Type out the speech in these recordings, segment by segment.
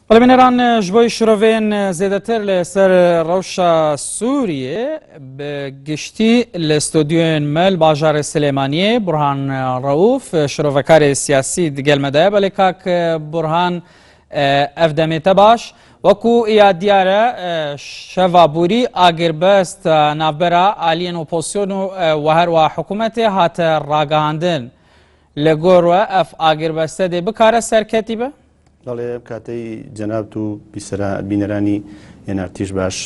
بەڵێنەران ji bo şirovên zêdetir li ser rewşa Sûriyê bi giştî li stûdyoyên me li bajarê Silêmaniyê Burhan Rauf şirovekarê siyasî digel me de ye. Belê kak Burhan ev demê te baş. Wekû ya diyar e şeva borî agîrbest navbera aliyên opozisyonê û her wa hikûmetê hate ragihandin. Li gor we ev agîrbeste dê bikare serketî be؟ بەڵێ کاتەی جەناب و بینەرانی هێنارتیش باش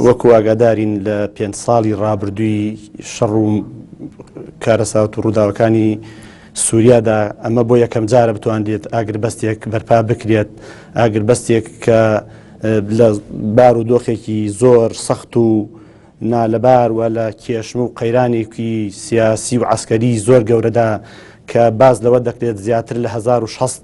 وەکو ئاگادارین لە 5 ساڵی ڕابردووی شەڕ و کارەسات و ڕووداوەکانی سووریادا ئەمە بۆ یەکەم جارە بتوانێت ئاگربەستێک بەرپا بکرێت ئاگربەستێک کە لە بار و دۆخێکی زۆر سەخت و نالەبار و لە کێشم و قەیرانێکی سیاسی و عەسکەری زۆر گەورەدا کە باز لەوە دەکرێت زیاتر لە 1600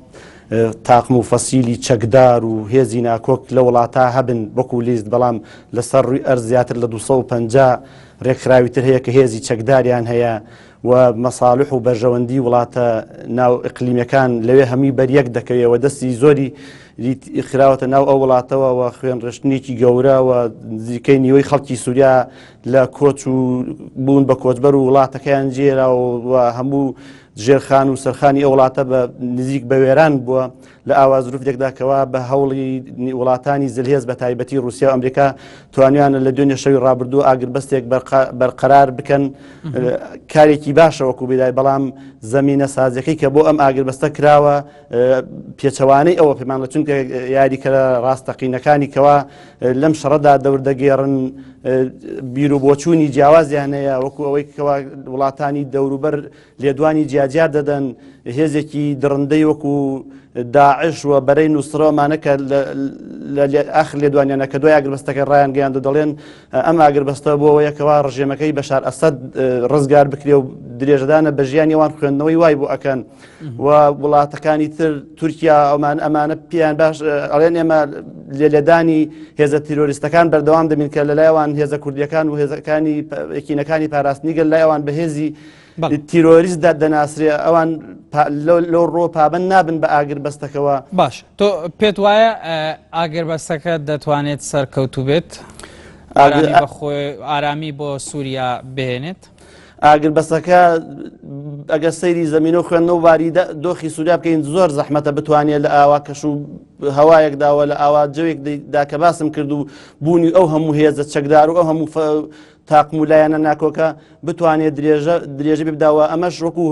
تاقم و فەسیلی چەکدار و هێزی ناکۆک لە وڵاتە هەبن وەکو لیست بەڵام لەسەر ڕووی ئەرز زیاتر لە 250 ڕێکخراویتر هەیە کە هێزی چەکداریان هەیە و مەساڵح و بەرژەوەندی وڵاتە ناو ئیقلیمیەکان لەوێ هەمووی بەریەک دەکەوێت و دەستی زۆری خراوەتە ناو ئەو وڵاتەوە و خوێن ڕشتنێکی گەورە و نزیکەی نیوەی خەڵکی سووریا لە کۆچ و بوون بە کۆچبەر و وڵاتەکەیان جێرا و هەموو ژێرخان و سەرخانی ئەو وڵاتە بە نزیک بە وێران بووە لە ئاوا زروفێکدا کەوا بە هەوڵی وڵاتانی زلهێز بە تایبەتی رووسیا و ئەمریکا توانیانە لە دوێنێ شەوی ڕابردوو ئاگربەستێک بەرقەرار بکەن کارێکی باشە وەکو بێدای بەڵام زەمینە سازیەکەی کە بۆ ئەم ئاگربەستە کراوە پێچەوانەی ئەوە پێمان لە چونکە یاریکەرە ڕاستەقینەکانی کەوا لەم شەڕەدا دەوردەگێڕن بیر و بۆچوونی جیاوازیان هەیە وەکو ئەوەی کەوا وڵاتانی دەوروبەر لێدوانی جیاجار دەدەن هێزێکی درڕندەی وەکو داعش و بەرەی نووسڕۆمانەکە لە ئاخر لێدوانیانە کە دوای ئاگربەستەکە ڕایان گەیاندە دەڵێن ئەم ئاگربەستە بۆ ئەوەیەکەوە ڕژێمەکەی بەشار ئەسەد ڕزگار بکرێ و درێژدانە بە ژیانیوان خوێندنەوەی وای بۆ ئەکەن و وڵاتەکانی تر تورکیا ئەمانە پیان باش ئەڵێن ئێمە لێدانی هێزە تیرۆریستەکان بەردەوام دەبین کە لەلایەوان هێزە کوردیەکان و هێزەکانی یەکینەکانی پاراستنی گەل لایەوان بەهێزی تیرۆریستدا دەناسرێ ئەوان لەو ڕۆ پابند نابن بە ئاگربەستەکەەوە. باش تۆ پێت وایە ئاگربەستەکە دەتوانێت سەرکەوتوو بێت بەخۆی ئارامی بۆ سووریا بهێنێت؟ ئاگربەستەکە ئەگەر سەیری زەمینە و خوێندنەوە واری دۆخی سووریا بکەین زۆر زەحمەتە بتوانێت لە ئاوا کەش و هەوایەکداوە لە ئاوا جەوێکدا کە باسم کرد و بوونی ئەو هەموو هێزە چەکدار و ئەو هەموو تاقم و لایەنە ناکۆکە بتوانێت درێژە بداوە ئەمەش وەکو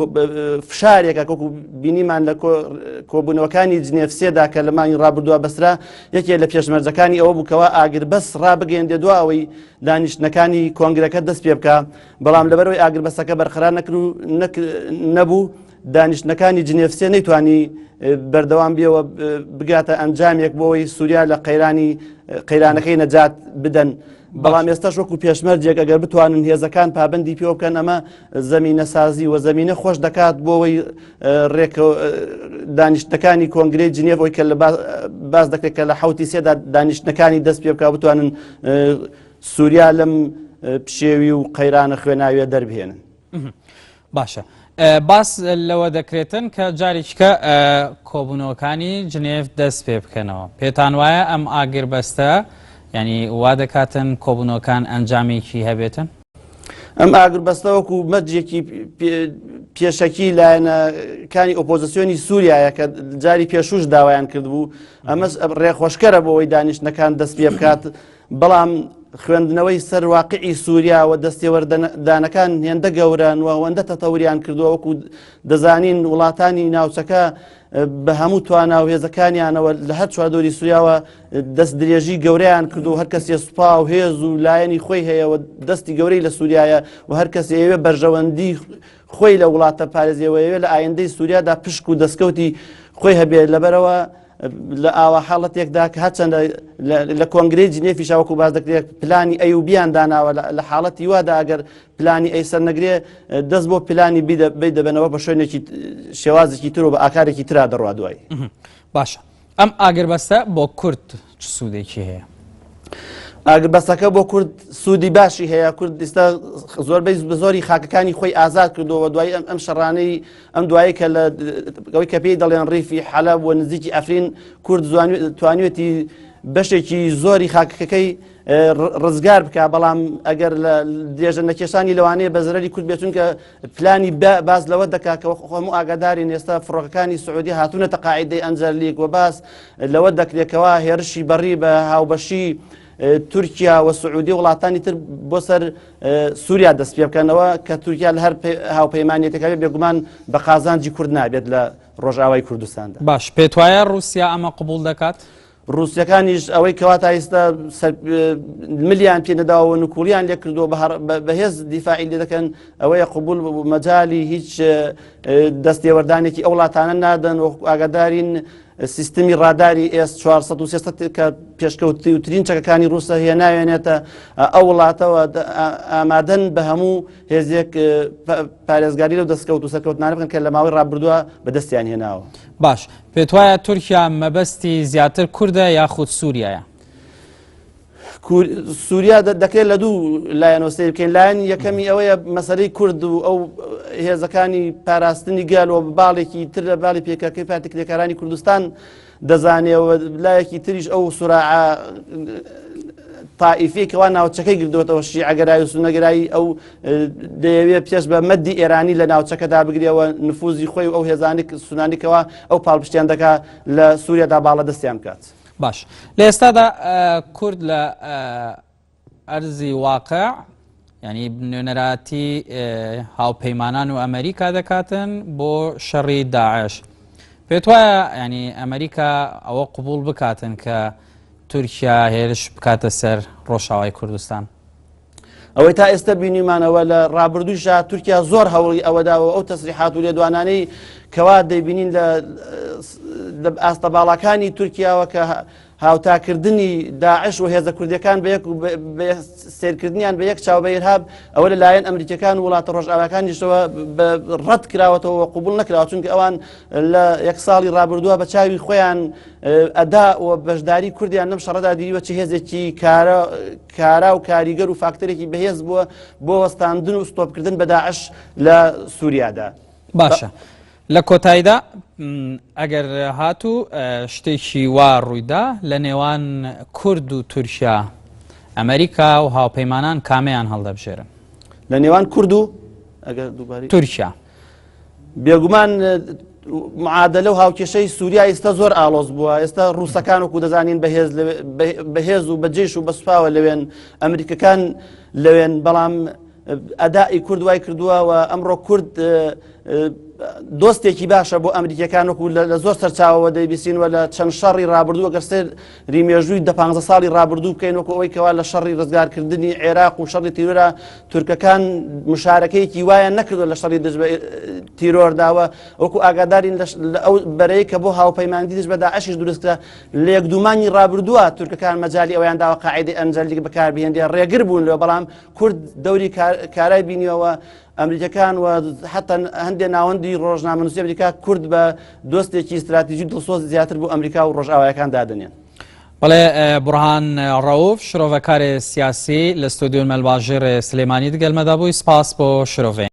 فشارێکە وەکو بینیمان لە کۆبوونەوەکانی جنێف سێدا کە لە مانگی ڕابردووە بەسرا یەکێک لە پێشمەرجەکانی ئەوە بووکەوە ئاگربەست ڕابگەیەندێ دوا ئەوەی دانیشتنەکانی کۆنگرەکە دەست پێ بکە بەڵام لەبەرەوەی ئاگربەستەکە بەرقەرار نەبوو دانیشتنەکانی جنێف سێ نەیتوانی بەردەوام بێەوە بگاتە ئەنجامێک بۆەوەی سووریا لە قەیرانەکەی نەجات بدەن. بەڵام ئێستاش وەکو پێشمەرجێک ئەگەر بتوانن هێزەکان پابندی پێ بکەن ئەمە زەمینە سازی و زەمینە خۆش دەکات بۆەوەی دانیشتەکانی کۆنگرەی جنێڤەوەی کە لە باز دەکرێت کە لە حوتی سێدا دانیشتەکانی دەست پێ بکە بتوانن سووریا لەم پشێوی و قەیرانە خوێناویە دەربهێنن. باشە باس لەوە دەکرێتن کە جارێککە کۆبوونەوەکانی جنێڤ دەست پێ بکەنەوە پێتان وایە ئەم ئاگربەستە ینی وا دەکاتن کۆبوونەوەکان ئەنجامێکی هەبێتن؟ ئەم ئاگربەستە وەکو مەرجێکی پێشەکی لایەنەکانی ئۆپۆزیسیۆنی سووریایە کە جاری پێشوش داوایان کردبوو ئەمە ڕێخۆشکەرە بۆەوەی دانیشتەکان دەست پێ بکات بەڵام خوێندنەوەی سەر واقعی سووریا و دەستێوەردانەکان هێندە گەورن و ئەوەندە تەتەوریان کردووە وەکو دەزانین وڵاتانی ناوچەکە بە هەموو توانە و هێزەکانیانەوە لە هەر چواردۆری سووریاوە دەست درێژی گەورەیان کردو و هەر کەسێ سوپا و هێز و لایەنی خۆی هەیە و دەستی گەورەی لە سووریایە و هەر کەس ئێوێ بەرژەوەندی خۆی لە وڵاتە پارێزیەوەیەوێ لە ئایندەی سووریادا پشک و دەستکەوتی خۆی هەبێت لەبەرەوە لە ئاوا حاڵەتێکدا کە هەرچەندە لە کۆنگرەی جنێڤیش وەکو باز دەکرێت پلانی ئەیوبیان داناوە لە حاڵەتی وادا ئەگەر پلانی ئەیسەر نەگرێ دەست بۆ پلانی بیت دەبنەوە بە شوێنێکی شێوازێکی تر و بە ئاکارێکی ترا دەڕوا دوای. باشە ئەم ئاگربەستە بۆ کورد چ سوودێکی هەیە؟ ئاگربەستەکە بۆ کورد سوودی باشی هەیە. کورد ئێستا زۆربەی زۆری خاکەکانی خۆی ئازاد کردەوە دوای ئەم شەڕانەی ئەم دوایی کە لە ئەوەی کە پێی دەڵێن ڕیفی حەلەب و نزیکی ئەفرین کورد توانیوێتی بەشێکی زۆری خاکەکەی ڕزگار بکە. بەڵام ئەگەر لە درێژە نەکێشانی لەوانەیە بە زەرەری کورد بێتون کە پلانی باز لەوە دەکات کە خۆم ئاگادارین ئێستا فڕۆکەکانی سعودی هاتوونەتە قاعیدەی ئەنجەر لیگ و باز لەوە دەکرێتەوە هێرشی بەڕی بە هاوبەشی تورکیا و سعودی وڵاتانی تر بۆ سەر سووریا دەست پێ بکەنەوە کە تورکیا لە هەر هاوپەیمانیەتەکە بێگومان بە قازانجی کورد نابێت لە ڕۆژئاوای کوردستاندا. باش پێت وایە رووسیا ئەمە قبول دەکات؟ رووسیەکانیش ئەوەی کەواتە ئێستا ملیان پێ نەداوە نکوڵیان لێ کردووە بەهێز دیفاعی لێ دەکەن ئەوەیە قبول مەجای هیچ دەستێوەردانێکی ئەو وڵاتانە نادەن و ئاگادارین سیستمی ڕاداری S400 کە پێشکەوتی وترین چەکەکانی رووسە هەیە ناوێنێتە ئەو وڵاتەوە ئامادەن بە هەموو هێزێک پارێزگاری لەو دەستکەوت و سەرکەوتنانە بکەن کە لە ماوەی ڕابردووە بەدەستیان هێناوە. باش پێت وایە تورکیا مەبەستی زیاتر کوردە یاخود سووریایە؟ سووریا دەکرێت لە دوو لایەنەوە سیر بکەین. لایەن یەکەمی ئەوەیە مەسەلەی کورد و ئەو هێزەکانی پاراستنی گەلەوە باڵێکی تر لە باڵی پێکەکەی پارتی کرێکارانی کوردستان دەزانێەوە. لایەکی تریش ئەو سوراعە تائیفێکەوە ناوچەکەی گردوێتەوە شیعەگەرایی و سونەگەرایی ئەو دەیەوێت پێش بە مەدی ئێرانی لە ناوچەکەدا بگرێەوە نفوزی خۆی و ئەو هێزانی سونانیکەوە ئەو پاڵپشتیان دەکات لە سووریادا باڵە دەستیان بکات. باش لە ئێستادا کورد لە ئەرزی واقع ینی نوێنەراتی هاوپەیمانان و ئەمریکا دەکاتن بۆ شەڕی داعش. پێت وایە ینی ئەمریکا ئەوە قبول بکاتن کە تورکیا هێرش بکاتە سەر ڕۆژاوای کوردستان؟ ئەوەی تا ئێستا بینیمانەوە لە ڕابردووشە تورکیا زۆر هەوڵی ئەوەداوە ئەو تەسریحات و لێدوانانەی کەوا دەیبینین لە ئاستەباڵەکانی تورکیاوە کە هاوتاکردنی داعش و هێزە کوردەکان بە سیرکردنیان بە یەک چاو بە ئیرهاب ئەوە لەلایەن ئەمریکەکان و وڵاتە ڕۆژئاوایەکانیشەوە ڕەت کراوەتەوە و قبول نەکراوە چونکە ئەوان لە یەک ساڵی ڕابردووە بە چاوی خۆیان ئەدا و بەشداری کوردیان لەم شەڕەدا دیوە چه هێزێکی کارا و کاریگەر و فاکتەرێکی بەهێز بووە بۆ وەستاندن و ستۆپکردن بە داعش لە سووریادا. باشە لە کۆتاییدا ئەگەر هاتوو شتێکی وا ڕوویدا لە نێوان کورد و تورکیا ئەمریکا و هاوپەیمانان کامیان هەڵدەبژێرن؟ لە نێوان کورد و تورکیا بێگومان معادلە و هاوکێشەی سووریا ئێستا زۆر ئاڵۆز بووە. ئێستا ڕووسەکان وەکو دەزانین بەهێز و بەجێش و بەسوپاوە لەوێن ئەمریکەکان لەوێن. بەڵام ئەدای کورد وای کردووە و ئەمڕۆ کورد دۆستێکی باشە بۆ ئەمریکەکان وەکو لە زۆر سەرچاوەوە دەیبیستینوە لە چەند شەڕی ڕابردووە گەرسێر ریمێژووی 15 ساڵی ڕابردوو بکەین وەکو ئەوەی کەوا لە شەڕی ڕزگارکردنی عێراق و شەڕی تیرۆرە تورکەکان مشارەکەیەکی وایە نەکردو لە شەڕی دژ بە تیرۆرداوە وەکو ئاگادارین ئەو بەرەیە کە بۆ هاوپەیمانی دژ بە داعشیش دروستکرا لە یەکدومانی ڕابردووە تورکەکان مەجای ئەویان داوە قاعیدەی ئەنجەلیک بەکاربهێنێ ڕێگر بوون لێ. بەڵام کورد دەوری کارای بینیەوە ئەمریکەکان و حتا هەندێک ناوەندی ڕۆژنامەنووسی ئەمریکا کورد بە دۆستێکی استراتیژی دڵسۆز زیاتر بۆ ئەمریکا و ڕۆژئاوایەکان دادنێن. بەڵێ بورهان ڕەوف شرۆڤەکاری سیاسی لە ستودیۆ مەلباژێر سلێمانی دگەلمەدا بووی. سپاس بۆ شرۆڤێ.